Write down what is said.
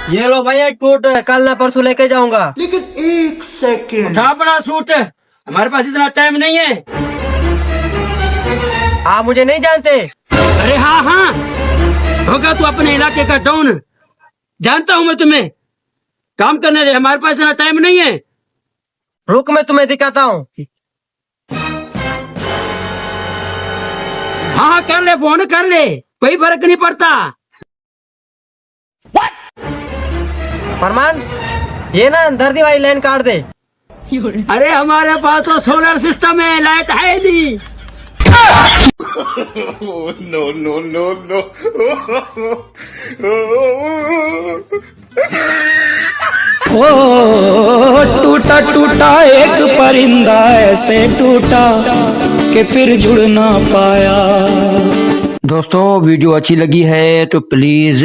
ये लो भैया टूट, कल ना परसों लेके जाऊंगा। लेकिन एक सेकंड, उठा अपना सूट, हमारे पास इतना टाइम नहीं है। आप मुझे नहीं जानते? अरे हाँ हाँ, होगा तू अपने इलाके का डॉन, जानता हूँ मैं तुम्हें। काम करने दे, हमारे पास इतना टाइम नहीं है। रुक, मैं तुम्हें दिखाता हूँ। हाँ हाँ कर ले, फोन कर ले, कोई फर्क नहीं पड़ता। फरमान, ये ना धरती वाली लाइन काट दे। अरे हमारे पास तो सोलर सिस्टम है, लाइट है नहीं। No no no no. ओ टूटा टूटा एक परिंदा ऐसे टूटा कि फिर जुड़ ना पाया। दोस्तों वीडियो अच्छी लगी है तो प्लीज